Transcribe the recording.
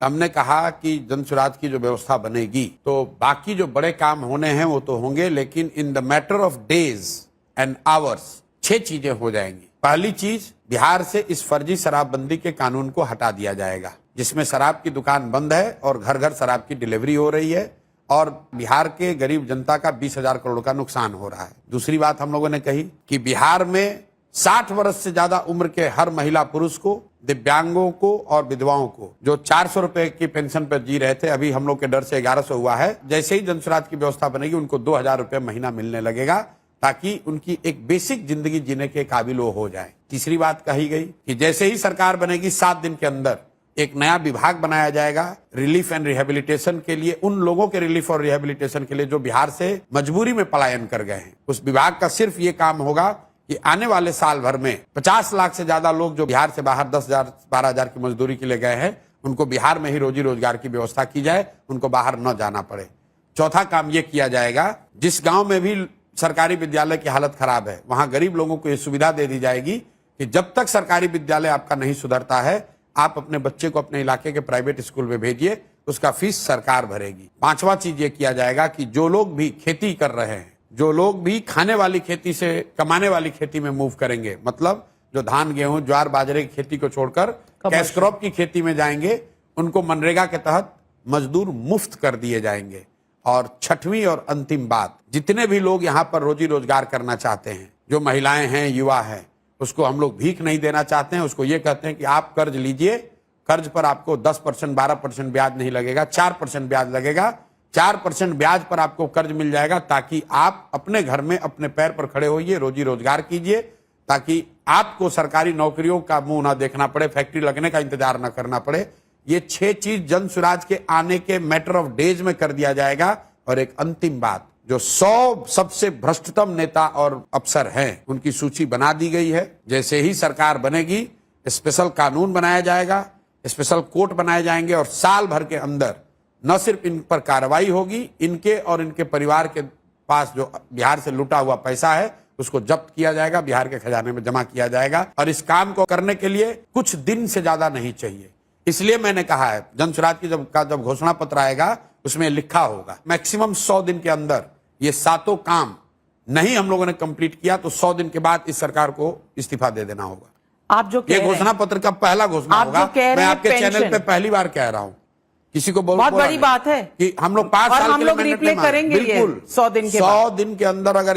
हमने कहा कि जन सुराज की जो व्यवस्था बनेगी तो बाकी जो बड़े काम होने हैं वो तो होंगे, लेकिन in the matter of days and hours 6 चीजें हो जाएंगी। पहली चीज, बिहार से इस फर्जी शराबबंदी के कानून को हटा दिया जाएगा, जिसमें शराब की दुकान बंद है और घर घर शराब की डिलीवरी हो रही है और बिहार के गरीब जनता का 20,000 करोड़ का नुकसान हो रहा है। दूसरी बात हम लोगों ने कही कि बिहार में 60 वर्ष से ज्यादा उम्र के हर महिला पुरुष को, दिव्यांगों को और विधवाओं को, जो 400 रुपए की पेंशन पर जी रहे थे, अभी हम लोग के डर से 1100 हुआ है। जैसे ही जनसुराज की व्यवस्था बनेगी उनको 2,000 रुपए महीना मिलने लगेगा, ताकि उनकी एक बेसिक जिंदगी जीने के काबिल वो हो जाए। तीसरी बात कही गई कि जैसे ही सरकार बनेगी 7 दिन के अंदर एक नया विभाग बनाया जाएगा रिलीफ एंड रिहेबिलिटेशन के लिए, उन लोगों के रिलीफ और रिहेबिलिटेशन के लिए जो बिहार से मजबूरी में पलायन कर गए हैं। उस विभाग का सिर्फ ये काम होगा कि आने वाले साल भर में 50 लाख से ज्यादा लोग जो बिहार से बाहर 10,000 12,000 की मजदूरी के लिए गए हैं, उनको बिहार में ही रोजी रोजगार की व्यवस्था की जाए, उनको बाहर न जाना पड़े। चौथा काम ये किया जाएगा, जिस गांव में भी सरकारी विद्यालय की हालत खराब है वहां गरीब लोगों को ये सुविधा दे दी जाएगी कि जब तक सरकारी विद्यालय आपका नहीं सुधरता है, आप अपने बच्चे को अपने इलाके के प्राइवेट स्कूल में भेजिए, उसका फीस सरकार भरेगी। पांचवा चीज ये किया जाएगा कि जो लोग भी खेती कर रहे हैं, जो लोग भी खाने वाली खेती से कमाने वाली खेती में मूव करेंगे, मतलब जो धान गेहूं ज्वार बाजरे की खेती को छोड़कर कैश क्रॉप की खेती में जाएंगे, उनको मनरेगा के तहत मजदूर मुफ्त कर दिए जाएंगे। और छठवीं और अंतिम बात, जितने भी लोग यहाँ पर रोजी रोजगार करना चाहते हैं, जो महिलाएं हैं, युवा हैं, उसको हम लोग भीख नहीं देना चाहते हैं। उसको ये कहते हैं कि आप कर्ज लीजिए, कर्ज पर आपको 10% 12% ब्याज नहीं लगेगा, 4% ब्याज लगेगा। 4% ब्याज पर आपको कर्ज मिल जाएगा, ताकि आप अपने घर में अपने पैर पर खड़े होइए, रोजी रोजगार कीजिए, ताकि आपको सरकारी नौकरियों का मुंह ना देखना पड़े, फैक्ट्री लगने का इंतजार ना करना पड़े। ये 6 चीज जन सुराज के आने के मैटर ऑफ डेज में कर दिया जाएगा। और एक अंतिम बात, जो 100 सबसे भ्रष्टतम नेता और अफसर हैं, उनकी सूची बना दी गई है। जैसे ही सरकार बनेगी स्पेशल कानून बनाया जाएगा, स्पेशल कोर्ट बनाए जाएंगे और साल भर के अंदर न सिर्फ इन पर कार्रवाई होगी, इनके और इनके परिवार के पास जो बिहार से लूटा हुआ पैसा है उसको जब्त किया जाएगा, बिहार के खजाने में जमा किया जाएगा। और इस काम को करने के लिए कुछ दिन से ज्यादा नहीं चाहिए। इसलिए मैंने कहा है, जन सुराज की जब घोषणा पत्र आएगा उसमें लिखा होगा मैक्सिमम 100 दिन के अंदर ये 7 काम नहीं हम लोगों ने कंप्लीट किया तो 100 दिन के बाद इस सरकार को इस्तीफा दे देना होगा। आप जो ये घोषणा पत्र का पहला घोषणा होगा। मैं आपके चैनल पे पहली बार कह रहा हूं, किसी को बहुत बड़ी बात है कि हम लोग 5 साल के लिए रिप्ले करेंगे, बिल्कुल 100 दिन के 100 दिन के अंदर अगर